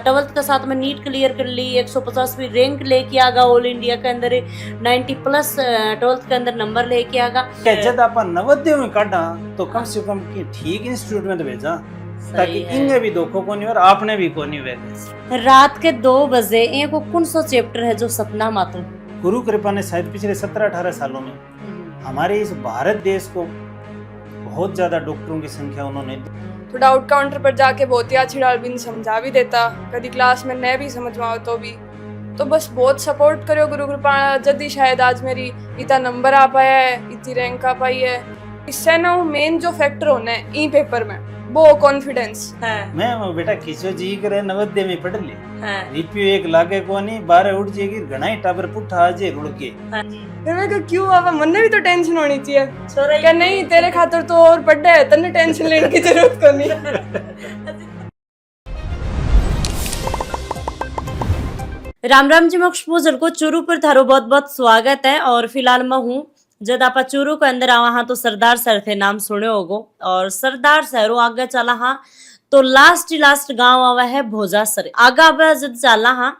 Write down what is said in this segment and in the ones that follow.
Twelfth के साथ में नीट क्लियर कर ली, 150वीं रैंक लेके आगा ऑल इंडिया के अंदर, 90 प्लस ट्वेल्थ के अंदर नंबर लेके आगा। जब आप नवोदय में काटा तो कम से कम की ठीक इंस्टीट्यूट में तो भेजा, ताकि इनने भी धोखो को नहीं और आपने भी को नहीं भेजा। रात के 2 बजे एक कौन सा चैप्टर है जो सपना मातू? गुरु कृपा ने शायद पिछले 17-18 सालों में हमारे इस भारत देश को बहुत ज्यादा डॉक्टरों की संख्या उन्होंने तो डाउट काउंटर पर जाके बहुत ही अच्छी डालबिन समझा भी देता, कभी क्लास में न भी समझ में आओ तो भी। तो बस बहुत सपोर्ट करो गुरु कृपा, जल्दी शायद आज मेरी इतना नंबर आ पाया है, इतनी रैंक आ पाई है। इससे ना मेन जो फैक्टर होना है ई पेपर में वो कॉन्फिडेंस है। मैं बेटा किसी जी करे नवोदय में पढ़ ले, रिप्यू एक लागे को नहीं 12 उठ जाएगी, घना ही टाबर पुठा आ जाए रुड़ के। फिर मैं कहा क्यों बाबा, मन ने भी तो टेंशन होनी चाहिए। क्या नहीं तेरे खातर तो और पढ़ा है, तन्ने टेंशन लेने की जरूरत को नहीं। राम राम जी मोक्ष पूजल को चूरू पर थारो बहुत बहुत स्वागत है। और फिलहाल मैं हूँ जब आप चूरू के अंदर आवा हाँ तो सरदार सर थे नाम सुने होगो, और सरदार सरो आगे चला हाँ तो लास्ट गांव आवा है भोजासर। आगा अब जब चला हाँ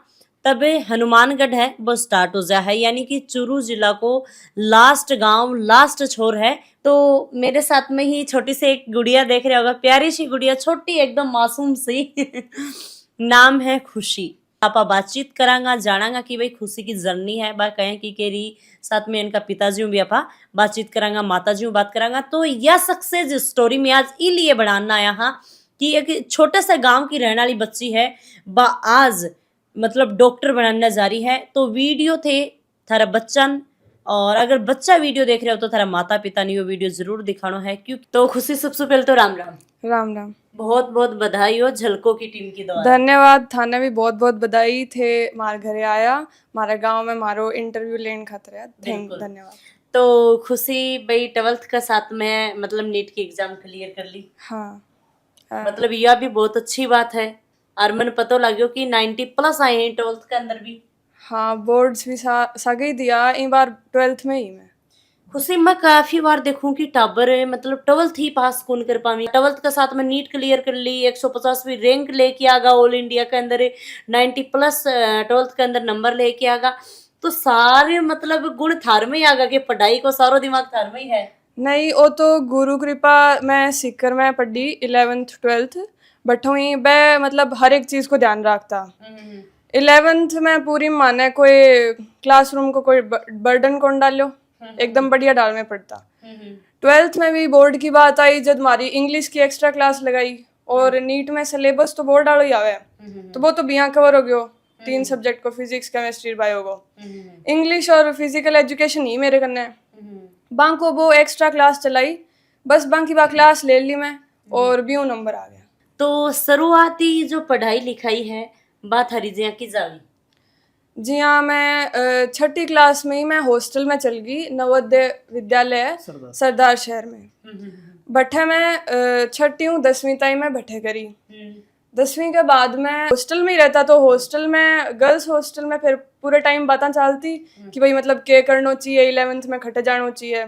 तबे हनुमानगढ़ है वो स्टार्ट हो जा है, यानी कि चूरू जिला को लास्ट गांव लास्ट छोर है। तो मेरे साथ में ही छोटी सी एक गुड़िया देख रहे होगा, प्यारी सी गुड़िया, छोटी एकदम मासूम सी नाम है खुशी। आपा बातचीत करांगा, जानांगा कि भाई खुशी की जर्नी है बा कहें कि केरी साथ में इनका पिताजी भी आपा बातचीत करांगा, माताजी बात करांगा। तो यह सक्सेस स्टोरी में आज इलिए बढ़ाना आया हाँ कि एक छोटे से गांव की रहने वाली बच्ची है बा आज मतलब डॉक्टर बनाने जा रही है। तो वीडियो थे थारा बच्चन, और अगर बच्चा वीडियो देख रहे हो तो थारा माता पिता ने वो वीडियो जरूर दिखाना है। क्यों तो खुशी सबसे पहले तो राम राम। राम राम, बहुत बहुत बधाई हो झलकों की टीम की द्वारा। धन्यवाद, थाने भी बहुत बहुत बधाई थे मारे घरे आया, मारे गांव में मारो इंटरव्यू लेने खातिर है। थैंक धन्यवाद। तो खुशी भाई ट्वेल्थ का साथ में मतलब नीट की एग्जाम क्लियर कर ली। हाँ मतलब यह भी बहुत अच्छी बात है, और मन पता लगे कि 90 प्लस आए हैं ट्वेल्थ के अंदर भी। हाँ बोर्ड्स भी सगे दिया इन बार ट्वेल्थ में ही। मैं खुशी मैं काफी बार देखूं कि टाबर मतलब ट्वेल्थ ही पास कौन कर पावी, ट्वेल्थ के साथ में नीट क्लियर कर ली, 150वीं रैंक लेके आगा ऑल इंडिया के अंदर, 90 प्लस ट्वेल्थ के अंदर नंबर लेके आगा। तो सारे मतलब गुण थार में ही आगा कि पढ़ाई को सारो दिमाग थार में ही है। नहीं वो तो गुरु कृपा, मैं सीकर में पढ़ी 11th 12th, बट हुई मैं मतलब हर एक चीज को ध्यान रखता। 11th में पूरी माने कोई क्लासरूम को कोई बर्डन कौन डालो, एकदम बढ़िया डाल में पढ़ता। 12th में भी बोर्ड की बात आई जब हमारी इंग्लिश की एक्स्ट्रा क्लास लगाई, और नीट में सिलेबस तो बोर्ड डालो ही आवे, तो वो तो बिया कवर हो गयो 3 सब्जेक्ट को, फिजिक्स केमिस्ट्री बायो को, इंग्लिश और फिजिकल एजुकेशन ही मेरे कन्ने। बांको वो एक्स्ट्रा क्लास चलाई, बस बाकी बा क्लास ले ली मैं और बीऊ नंबर आ गया। तो शुरुआती जो पढ़ाई लिखाई है बात हरी जिया की जावी। जी हाँ, मैं 6ठी क्लास में ही मैं हॉस्टल में चल गई, नवोदय विद्यालय है सरदार शहर में। भट्टे में 6ठी हूँ 10वीं तक मैं भट्टे करी। 10वीं के बाद मैं हॉस्टल में ही रहता, तो हॉस्टल में गर्ल्स हॉस्टल में फिर पूरे टाइम बातें चलती कि भाई मतलब के करना चाहिए, 11th में खटे जाना चाहिए।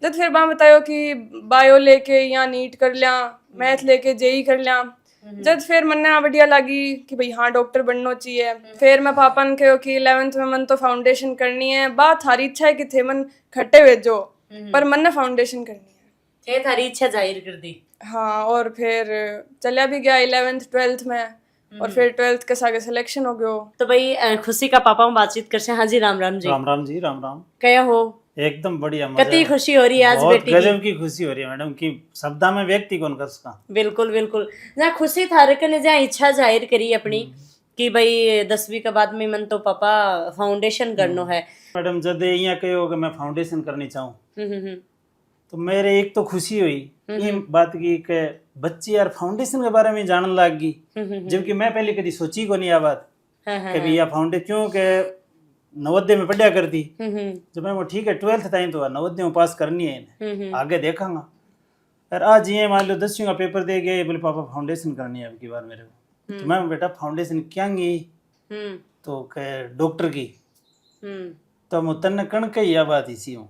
जब फिर बात बतायो कि बायो लेके या नीट कर लिया, मैथ लेके जेई कर लिया, जब फिर मन बढ़िया लगी कि भाई हाँ डॉक्टर बनना चाहिए। फिर मैं पापा ने कहो कि 11th में मन तो फाउंडेशन करनी है, बात थारी इच्छा है कि थे मन खट्टे भेजो, पर मन ने फाउंडेशन करनी है, थारी इच्छा जाहिर कर दी। हाँ, और फिर चला भी गया 11th 12th में, और फिर 12th के सागे सिलेक्शन हो गयो। तो भाई खुशी का पापा में बातचीत कर से। हाँ जी राम राम जी। राम राम जी, राम राम। क्या हो एकदम बढ़िया, मजा कितनी खुशी हो रही है आज बहुत बेटी गजब की खुशी हो रही है मैडम की शब्दा में व्यक्ति कौन कर सका। बिल्कुल बिल्कुल, जहाँ खुशी थारे ने जहाँ इच्छा जाहिर करी अपनी कि भाई 10वीं के बाद में मन तो पापा फाउंडेशन करना है। मैडम जब यहाँ कहो कि मैं फाउंडेशन करनी चाहूँ तो मेरे एक तो खुशी हुई ये बात की कि बच्ची यार फाउंडेशन के बारे में जानने लग गई, जबकि मैं पहले कभी सोची को नहीं आ बात कभी यह फाउंडेशन, क्योंकि नवोदय में पढ़ा करती जब मैं वो ठीक है 12th टाइम तो नवोदय में पास करनी है, आगे देखांगा। यार आज ये मान लो 10वीं का पेपर दे गए, बोले पापा फाउंडेशन करनी है अब की बार मेरे को। तो मैं बेटा फाउंडेशन क्या गई तो कह डॉक्टर की, तो मुतन कण कही बात इसी हूँ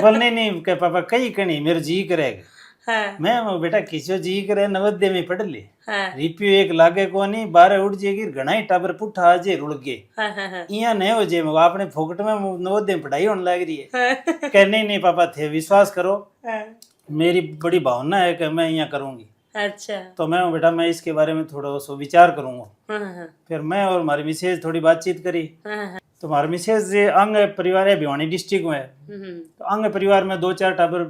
बोल नहीं कह पापा कई कणी मेरे जी करेगा। हाँ मैं बेटा किसी जी करे नवोदय में पढ़ ले, हाँ रिपियो एक लागे को नहीं 12 उठ जाएगी, घना ही टाबर पुठा आ जे रुड़ गए, हाँ हाँ इया नहीं हो जे आपने फोकट में नवोदय में पढ़ाई होने लग रही है। हाँ कह नहीं पापा थे, विश्वास करो, हाँ। मेरी बड़ी भावना है कि मैं यहाँ करूंगी। अच्छा तो मैं बेटा मैं इसके बारे में थोड़ा सा विचार करूंगा। हाँ हाँ फिर मैं और हमारी मिसेज थोड़ी बातचीत करी, हाँ तो हमारे मिसेज ये अंग परिवार है भिवानी डिस्ट्रिक्ट में है, तो अंग परिवार में 2-4 टाबर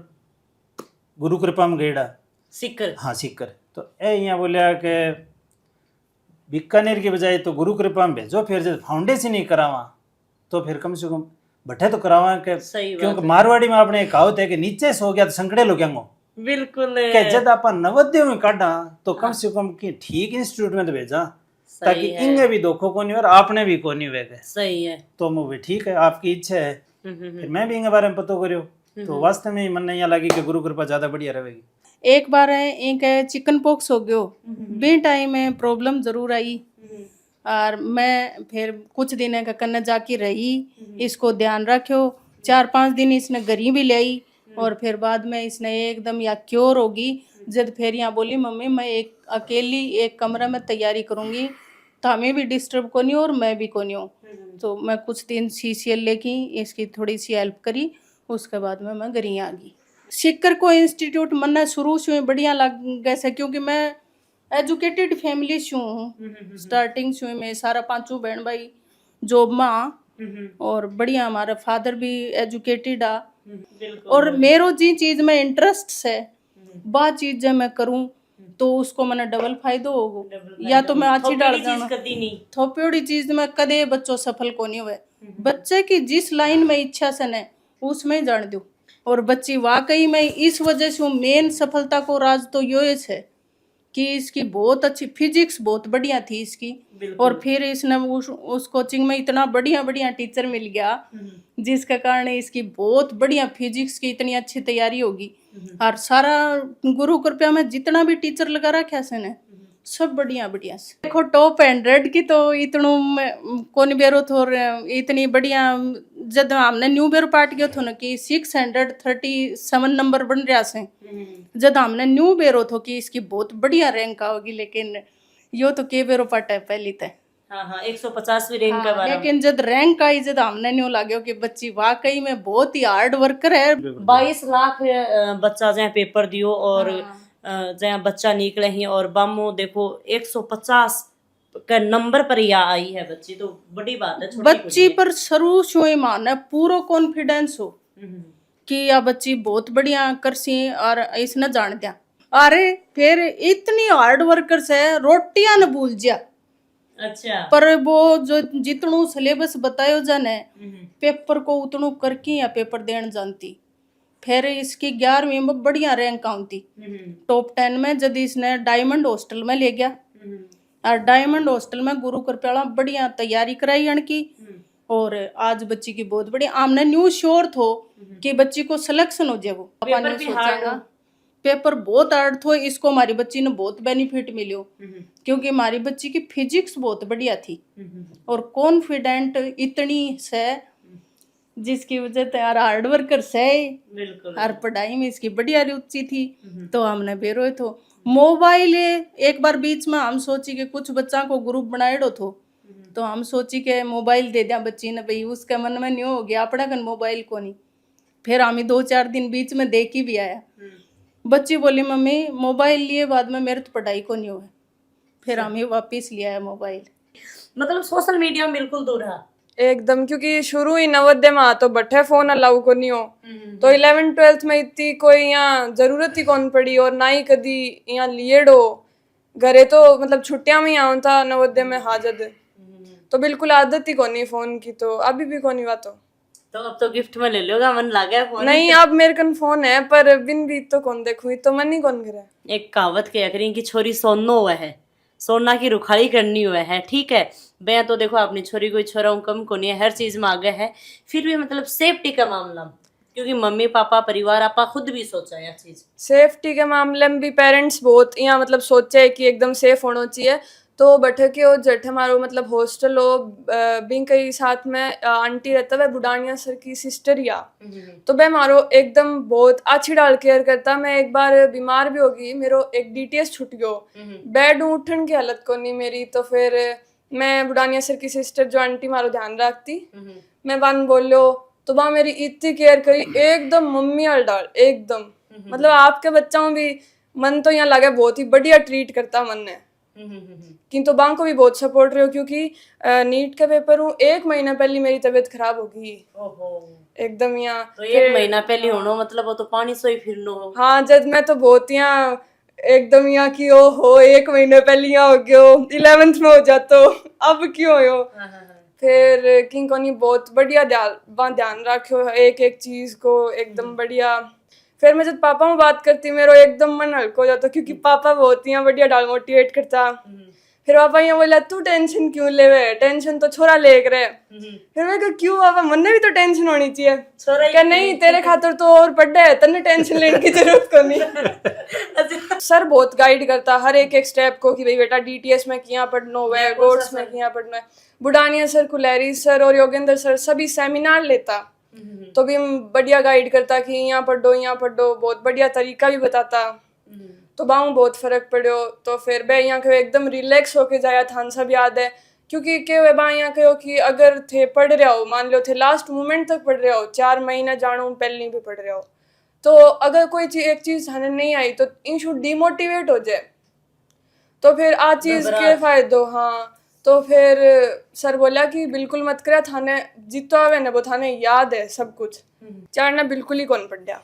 गुरु कृपा में गएड़ा। सिक्कर हाँ सीकर, तो ए यहाँ बोलिया कि बीकानेर की बजाय तो गुरु कृपा में भेजो, फिर जब फाउंडेशन ही करावा तो फिर कम से कम बैठे तो करावा के, सही बात क्योंकि मारवाड़ी में आपने एक कहावत है कि नीचे सो गया तो संकड़े लो क्या बिल्कुल कि जब आप नवोदय में काटा तो कम से कम कि ठीक इंस्टीट्यूट में तो भेजा, ताकि इंगे भी धोखो को नहीं और आपने भी को नहीं हुए। सही है तो मुझे ठीक है, आपकी इच्छा है, फिर मैं भी इनके बारे में पता करियो। तो वास्तव में मन यहाँ लगी कि गुरु कृपा ज्यादा बढ़िया रहेगी। एक बार है एक चिकन पॉक्स हो गयो, बे टाइम में प्रॉब्लम जरूर आई, और मैं फिर कुछ दिन का कन्ना जाके रही, इसको ध्यान रखो। 4-5 दिन इसने गरी भी ले आई, और फिर बाद में इसने एकदम या क्योर होगी। जब फिर यहाँ बोली मम्मी मैं एक अकेली एक कमरा में तैयारी करूँगी, तो हमें भी डिस्टर्ब को नहीं और मैं भी को नहीं हूँ। तो मैं कुछ दिन CCL लेके इसकी थोड़ी सी हेल्प करी, उसके बाद में मैं गरी आ गई। सीकर को इंस्टीट्यूट मन्ना शुरू से बढ़िया लग गए, क्योंकि मैं एजुकेटेड फैमिली से हूँ, स्टार्टिंग से मैं सारा 5 बहन भाई जॉब में, और बढ़िया हमारा फादर भी एजुकेटेड आ, और मेरो जी चीज में इंटरेस्ट है बा चीज जब मैं करूँ तो उसको मैंने डबल फायदो होगो, या तो मैं अच्छी डाल जाना थोपड़ी चीज में कदे बच्चों सफल को नहीं हुए। बच्चे की जिस लाइन में इच्छा से न उसमें जान दो, और बच्ची वाकई में इस वजह से मेन सफलता को राज तो यो है कि इसकी बहुत अच्छी फिजिक्स बहुत बढ़िया थी इसकी, और फिर इसने उस कोचिंग में इतना बढ़िया बढ़िया टीचर मिल गया जिसके कारण इसकी बहुत बढ़िया फिजिक्स की इतनी अच्छी तैयारी होगी। और सारा गुरु कृपया में जितना भी टीचर लगा रखा है ने सब बढ़िया बढ़िया से। देखो टॉप 100 की तो इतनू कौन बेरो थो, इतनी बढ़िया जब हमने न्यू बेरो पार्ट गयो थो ना कि 637 नंबर बन रहा से, जब हमने न्यू बेरो थो कि इसकी बहुत बढ़िया रैंक आओगी, लेकिन यो तो के बेरो पार्ट है पहली तय। हाँ हाँ 150वीं रैंक का बारे में। लेकिन जब रैंक आई जब हमने न्यू लाग्यो कि बच्ची वाकई में बहुत ही हार्ड वर्कर है। 22 लाख बच्चा जहाँ पेपर दियो और जहाँ बच्चा निकले ही, और बामो देखो 150 का नंबर पर या आई है बच्ची, तो बड़ी बात है। बच्ची पर शुरू से माने पूरा कॉन्फिडेंस हो कि यह बच्ची बहुत बढ़िया करसी, और इसने जान दिया। अरे फिर इतनी हार्ड वर्कर से रोटियां न भूल जा। अच्छा पर वो जो जितनू सिलेबस बतायो जाने पेपर को उतनू करके या पेपर देने जानती। फिर इसकी 11वीं में बढ़िया रैंक आती, टॉप 10 में। जब इसने डायमंड हॉस्टल में ले गया, और डायमंड हॉस्टल में गुरु कृपया बढ़िया तैयारी कराई अणकी, और आज बच्ची की बहुत बढ़िया। आमने न्यू श्योर थो कि बच्ची को सिलेक्शन हो जाए। वो पेपर भी हार्ड हो। पेपर बहुत हार्ड थो, इसको हमारी बच्ची ने बहुत बेनिफिट मिलो, क्योंकि हमारी बच्ची की फिजिक्स बहुत बढ़िया थी और कॉन्फिडेंट इतनी से, जिसकी वजह से यार हार्ड वर्कर से और पढ़ाई में इसकी बढ़िया रुचि थी। तो हमने बेरो थो मोबाइल एक बार बीच में हम सोची कि कुछ बच्चा को ग्रुप बनाएड़ो थो, तो हम सोची के मोबाइल दे दिया बच्ची ने, भाई उसके मन में नहीं हो गया अपना कन मोबाइल को नहीं। फिर हमें 2-4 दिन बीच में देख ही भी आया। बच्ची बोली मम्मी मोबाइल लिए बाद में मेरे तो पढ़ाई को नहीं हुआ। फिर हमें वापिस लिया है मोबाइल। मतलब सोशल मीडिया में बिल्कुल दूर है एकदम, क्योंकि शुरू ही नवोदय में तो बठे फोन अलाउ को नहीं हो, तो 11th-12th में इतनी कोई यहाँ जरूरत ही कौन पड़ी, और ना ही कदी यहाँ लिएडो घरे, तो मतलब छुट्टियां में आऊँ था नवोदय में हाजत, तो बिल्कुल आदत ही कौन फोन की, तो अभी भी कौन हुआ। तो अब तो गिफ्ट में ले लोगा, मन लगा फोन नहीं अब मेरे कन फोन है, पर बिन भी तो कौन देखूं, तो मन ही कौन करे। एक कहावत कह करी कि छोरी सोनो हुआ है, सोना की रुखाड़ी करनी हुआ है। ठीक है मैं तो देखो अपनी छोरी कोई छोरा कम को नहीं है, हर चीज में आगे है, फिर भी मतलब सेफ्टी का मामला, क्योंकि मम्मी पापा परिवार आपा खुद भी सोचा यह चीज, सेफ्टी के मामले में भी पेरेंट्स बहुत यहाँ मतलब सोचे कि एकदम सेफ होना चाहिए। तो बैठे के वो जट हमारो मतलब हॉस्टल हो बिंग कई साथ में आंटी रहता है बुढ़ानिया सर की सिस्टर या तो वह मारो एकदम बहुत अच्छी डाल केयर करता। मैं एक बार बीमार भी होगी, मेरो एक डीटीएस छूट गयो, बेड उठन की हालत को नहीं मेरी, तो फिर मैं बुढ़ानिया सर की सिस्टर जो आंटी मारो ध्यान रखती, मैं वन बोलो तो वहाँ मेरी इतनी केयर करी एकदम मम्मी वाल डाल एकदम। मतलब आपके बच्चों भी मन तो यहाँ लगे बहुत ही बढ़िया ट्रीट करता मन ने, किंतु बां को भी बहुत सपोर्ट रहे हो क्योंकि नीट का पेपर हूँ 1 महीना पहले मेरी तबीयत खराब हो गई एकदम यहाँ। तो 1 महीना पहले होनो मतलब वो तो पानी से ही फिरनो हो। हाँ जब मैं तो बहुत यहाँ एकदम यहाँ की ओ हो 1 महीने पहले यहाँ हो गयो 11th में हो जातो अब क्यों हो। फिर किंग कोनी बहुत बढ़िया ध्यान रखो एक एक चीज को एकदम बढ़िया। फिर मैं जब पापा में बात करती मेरा एकदम मन हल्का हो जाता क्योंकि पापा बहुत ही बढ़िया डाल मोटिवेट करता। फिर पापा यहाँ बोला तू टेंशन क्यों ले रहे, टेंशन तो छोरा ले रहे। फिर मैं कहा क्यों पापा, मन ने भी तो टेंशन होनी चाहिए। क्या नहीं तेरे खातर तो और पढ़ा है, तन्ने टेंशन लेने की जरूरत को नहीं। सर बहुत गाइड करता हर एक एक स्टेप को कि भाई बेटा डीटीएस में किया पढ़नो है, गोड्स में किया पढ़ना है। बुढ़ानिया सर, कुलैरी सर और योगेंद्र सर सभी सेमिनार लेता तो भी बढ़िया गाइड करता कि यहाँ पढ़ो, बहुत बढ़िया तरीका भी बताता। तो बाहू बहुत फर्क पड़ो। तो फिर मैं यहाँ कहो एकदम रिलैक्स होके जाया था, सब याद है क्योंकि के बा यहाँ कहो कि अगर थे पढ़ रहे हो, मान लो थे लास्ट मोमेंट तक पढ़ रहे हो, 4 महीना जानो पहले भी पढ़ रहे हो, तो अगर कोई एक चीज हमें नहीं आई तो इंशू डिमोटिवेट हो जाए, तो फिर आ चीज के फायदो। हाँ तो फिर सर बोला कि बिल्कुल मत करे, थाने जितो आवे ना वो थाने याद है सब कुछ, चारना बिल्कुल ही कौन पढ़ गया।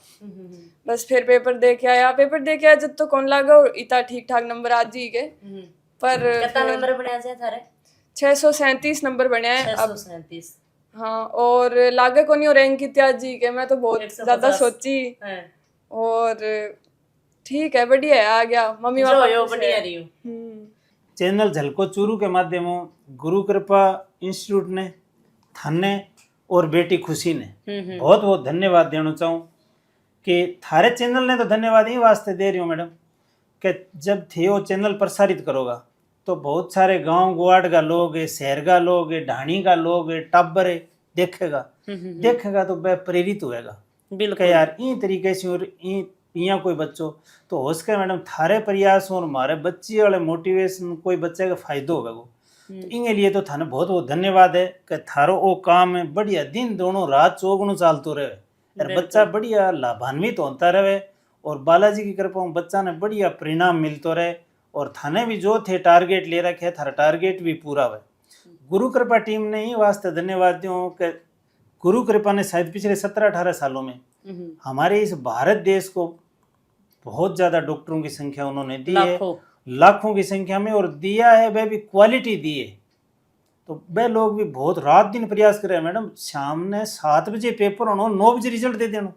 बस फिर पेपर दे के आया जब तो कौन लागा इतना ठीक ठाक नंबर आज ही के। पर कितना नंबर बनया जाए थारे? 637 नंबर बनया है अब। 637। हाँ और लागे को नहीं रैंक इत्यादि जी के, मैं तो बहुत ज्यादा सोची और ठीक है बढ़िया है, आ गया मम्मी पापा बढ़िया रही हो। चैनल झलको चूरू के माध्यमों गुरु कृपा इंस्टीट्यूट ने थाने और बेटी खुशी ने बहुत बहुत धन्यवाद देना चाहूँ कि थारे चैनल ने तो धन्यवाद ही वास्ते दे रही हूँ मैडम कि जब थे वो चैनल प्रसारित करोगा तो बहुत सारे गांव गुआड़ का लोग है, शहर का लोग है, ढाणी का लोग है, टाबर है, देखेगा तो वह प्रेरित होएगा बिल्कुल यार इन तरीके से और यहाँ कोई बच्चों तो हो सके मैडम थारे प्रयास और हमारे बच्चे वाले मोटिवेशन कोई बच्चे का फायदा होगा वो तो इनके लिए तो थाने बहुत बहुत धन्यवाद है कि थारो वो काम है बढ़िया दिन दोनों रात चौगुनो चालतो रहे और बच्चा बढ़िया लाभान्वित होता रहे और बालाजी की कृपा में बच्चा ने बढ़िया परिणाम मिलते रहे और थाने भी जो थे टारगेट ले रखे थारा टारगेट भी पूरा हुआ। गुरु कृपा टीम ने ही वास्ते धन्यवाद दूँ कि गुरु कृपा ने शायद पिछले 17-18 सालों में हमारे इस भारत देश को बहुत ज़्यादा डॉक्टरों की संख्या उन्होंने दी है, लाखों की संख्या में, और दिया है वह भी क्वालिटी दी है। तो वह लोग भी बहुत रात दिन प्रयास कर रहे हैं मैडम, शाम ने 7 बजे पेपर होना 9 बजे रिजल्ट दे देना।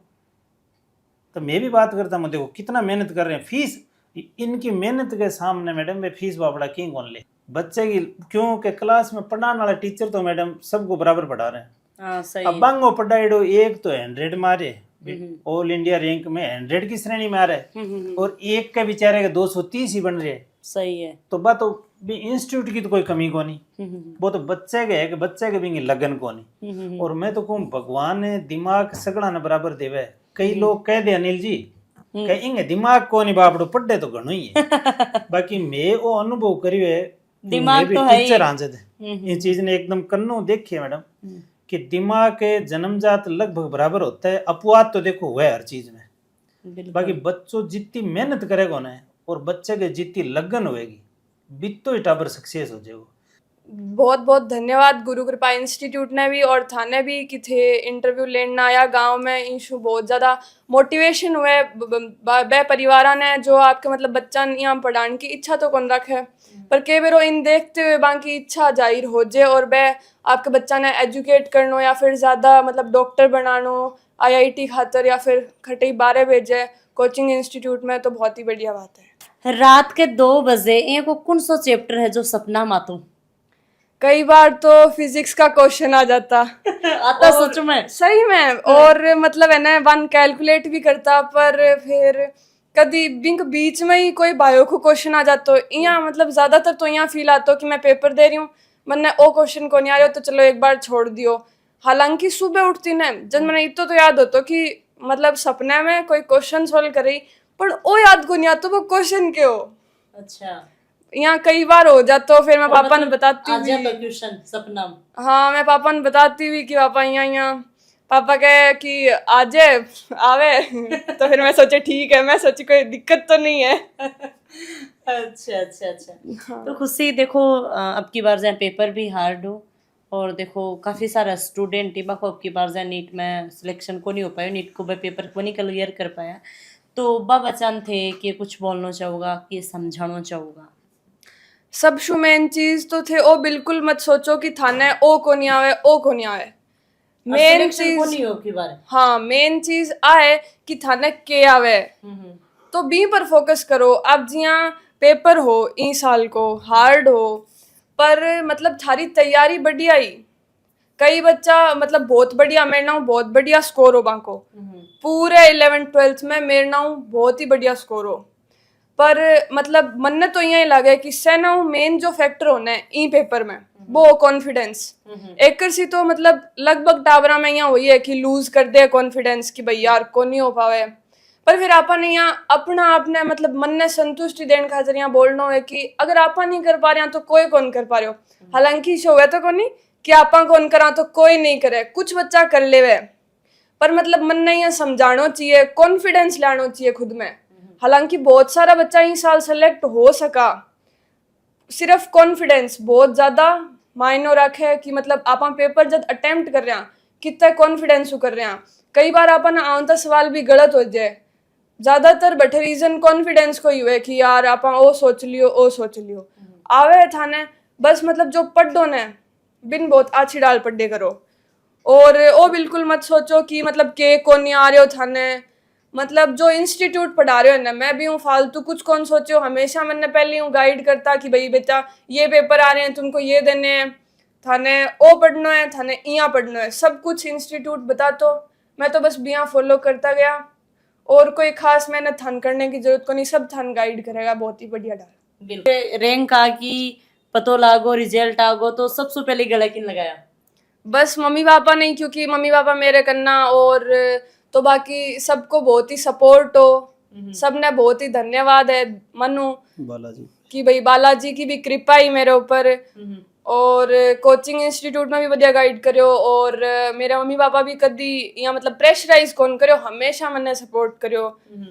तो मैं भी बात करता हूँ देखो कितना मेहनत कर रहे हैं, फीस इनकी मेहनत के सामने मैडम वे फीस बापड़ा किंग कौन ले बच्चे की, क्योंकि क्लास में पढ़ाने वाला टीचर तो मैडम सबको बराबर पढ़ा रहे हैं। अब बांगो पढ़ाइडो एक तो 100 मारे ऑल इंडिया रैंक में 100 की श्रेणी में आ रहा है और एक के बेचारे के 230 ही बन रहे हैं। सही है। तो बात तो भी इंस्टीट्यूट की तो कोई कमी को नहीं, वो तो बच्चे के है कि बच्चे के भी लगन को नहीं। और मैं तो कहूँ भगवान ने दिमाग सगड़ा न बराबर देवे। कई लोग कह दे अनिल जी कहेंगे दिमाग को नहीं बापड़ो पढ़े तो घणो ही है बाकी मैं वो अनुभव करियो है दिमाग तो है टीचर आंजद ये चीज ने एकदम कन्नो देखिए मैडम कि दिमाग के जन्मजात लगभग बराबर होता है, अपवाद तो देखो हुआ है हर चीज में। बाकी बच्चों जितनी मेहनत करेगा ना और बच्चे के जितनी लगन होएगी बित्तो ही टाबर सक्सेस हो जाएगा। बहुत बहुत धन्यवाद गुरु कृपा इंस्टीट्यूट ने भी और थाने भी कि थे इंटरव्यू लेना आया गांव में इंशु बहुत ज़्यादा मोटिवेशन हुए बे परिवार ने जो आपके मतलब बच्चा यहाँ पढ़ाने की इच्छा तो कौन रखे पर के बेरो इन देखते हुए बाकी इच्छा जाहिर हो जाए और बे आपके बच्चा ने एजुकेट करनो या फिर ज़्यादा मतलब डॉक्टर बनानो IIT खातर या फिर खटई 12 भेजे कोचिंग इंस्टीट्यूट में तो बहुत ही बढ़िया बात है। रात के 2 बजे एक कौन सा चैप्टर है जो सपना मातू? कई बार तो फिजिक्स का क्वेश्चन आ जाता आता सच में सही में और मतलब है ना वन कैलकुलेट भी करता पर फिर कभी बिंक बीच में ही कोई बायो को क्वेश्चन आ जाता यहाँ, मतलब ज्यादातर तो यहाँ फील आता कि मैं पेपर दे रही हूँ, मैंने ओ क्वेश्चन को नहीं आ रहा तो चलो एक बार छोड़ दियो। हालांकि सुबह उठती न जब मैंने इतो तो याद होता कि मतलब सपने में कोई क्वेश्चन सॉल्व करी, पर ओ याद को नहीं आता वो क्वेश्चन क्यों। अच्छा, यहाँ कई बार हो जाता, फिर मैं पापा ने बताती आ जाता भी, क्वेश्चन सपना में। हाँ मैं पापा ने बताती भी कि पापा यहाँ पापा कहे कि आज आवे तो फिर मैं सोचे ठीक है, मैं सोची कोई दिक्कत तो नहीं है। अच्छा अच्छा अच्छा। तो खुशी देखो अब की बार जहाँ पेपर भी हार्ड हो, और देखो काफ़ी सारा स्टूडेंट ही बाको अब की बार जहाँ नीट में सिलेक्शन को नहीं हो पाया, नीट को पेपर को नहीं क्लियर कर पाया, तो बाबा चांद थे कि कुछ बोलना चाहूँगा कि समझाना चाहूँगा। सबसे मेन चीज तो थे ओ बिल्कुल मत सोचो कि थाने ओ को नहीं आवे ओ को नहीं आवे। मेन सिलेक्शन को चीज, नहीं हो की बार। हाँ मेन चीज आए कि थाने के आवे, तो बी पर फोकस करो। अब जिया पेपर हो ई साल को हार्ड हो, पर मतलब थारी तैयारी बढ़िया ही। कई बच्चा मतलब बहुत बढ़िया, मेरे नाउ बहुत बढ़िया स्कोर हो बाको पूरे 11th-12th में, मेरे नाउ बहुत ही बढ़िया स्कोर हो। पर मतलब मन ने तो यही लगे कि सेना मेन जो फैक्टर होना है ई पेपर में वो कॉन्फिडेंस। एक सी तो मतलब लगभग टावरा में यहाँ वही है कि लूज कर दे कॉन्फिडेंस कि भाई यार को नहीं हो पावे, पर फिर आपन यहाँ अपना आपने मतलब मन ने संतुष्टि देने खातिर यहाँ बोलना है कि अगर आपा नहीं कर पा रहे हैं तो कोई कौन कर पा रहे हो। हालांकि शो है तो नहीं कि आपा कौन करा तो कोई नहीं करे, कुछ बच्चा कर ले वे, पर मतलब मन ने यहाँ समझाना चाहिए, कॉन्फिडेंस लाना चाहिए खुद में। हालांकि बहुत सारा बच्चा इस साल सेलेक्ट हो सका, सिर्फ कॉन्फिडेंस बहुत ज्यादा मायने रखे कि मतलब आप पेपर जब अटेम्प्ट कर रहे हैं कितना कॉन्फिडेंस कर रहे हैं। कई बार अपन आंता सवाल भी गलत हो जाए, ज्यादातर बैठे रीजन कॉन्फिडेंस को ही हुए कि यार आप ओ सोच लियो आवे थाने, बस मतलब जो पढ़ो ने बिन बहुत अच्छी डाल पढ़े करो। और ओ बिल्कुल मत सोचो कि मतलब के को नहीं आ रहे हो थाने, मतलब जो इंस्टीट्यूट पढ़ा रहे हो ना, मैं भी हूँ फालतू कुछ कौन सोचो, हमेशा मैंने पहले हूँ गाइड करता कि भाई बेटा ये पेपर आ रहे हैं तुमको ये देने हैं, थाने ओ पढ़ना है थाने यहाँ पढ़ना है, सब कुछ इंस्टीट्यूट बता। तो मैं तो बस बिया फॉलो करता गया और कोई खास मेहनत थान करने की जरूरत को नहीं, सब थान गाइड करेगा बहुत ही बढ़िया डाल। बिल्कुल रैंक आ गई, पतो लागो रिजल्ट आगो, तो सबसे पहले गला किन लगाया? बस मम्मी पापा नहीं, क्योंकि मम्मी पापा मेरे करना, और तो बाकी सबको बहुत ही सपोर्ट हो, सबने बहुत ही धन्यवाद है मनु बालाजी कि भाई बालाजी की भी कृपा ही मेरे ऊपर, और कोचिंग इंस्टीट्यूट में भी बढ़िया गाइड करो, और मेरे मम्मी पापा भी कदी यहाँ मतलब प्रेशराइज कौन करो, हमेशा मैंने सपोर्ट करो।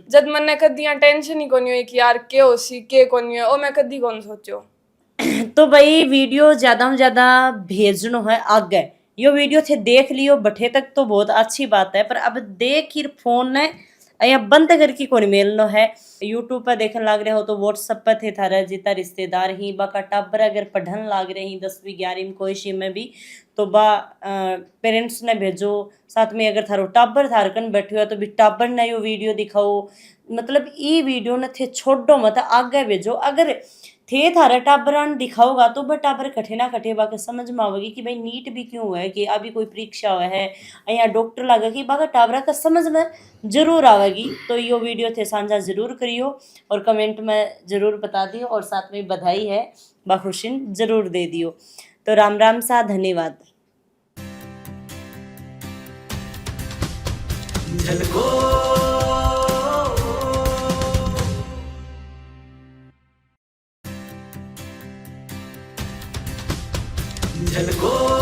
जब मैंने कदी यहाँ टेंशन ही कोनी हुई कि यार के हो सी के कोनी है, ओ मैं कदी कौन सोचो। तो भाई वीडियो ज्यादा में ज्यादा भेजनो है आगे, यो वीडियो थे देख लियो बठे तक तो बहुत अच्छी बात है, पर अब देख ही फोन ने यहाँ बंद करके कौन मेलनो है। यूट्यूब पर देखने लाग रहे हो तो व्हाट्सएप पर थे थारा जितना रिश्तेदार ही बाका टाबर अगर पढ़न लाग रहे ही 10वीं 11वीं कोई शी में भी, तो बा पेरेंट्स ने भेजो साथ में। अगर थारो टाबर थारकन बैठे हो तो भी टाबर ने यो वीडियो दिखाओ, मतलब ई वीडियो न थे छोड़ो मत आगे भेजो। अगर थे थारा टाबरान दिखाओगा तो बट टाबर कठे ना कठे बाके समझ में आवेगी कि भाई नीट भी क्यों है, कि अभी कोई परीक्षा हुआ है या डॉक्टर लगा कि बाका टाबरा का समझ में जरूर आवेगी। तो यो वीडियो थे साझा जरूर करियो और कमेंट में जरूर बता दियो, और साथ में बधाई है बाखुशिन जरूर दे दियो। तो राम राम सा, धन्यवाद। झलको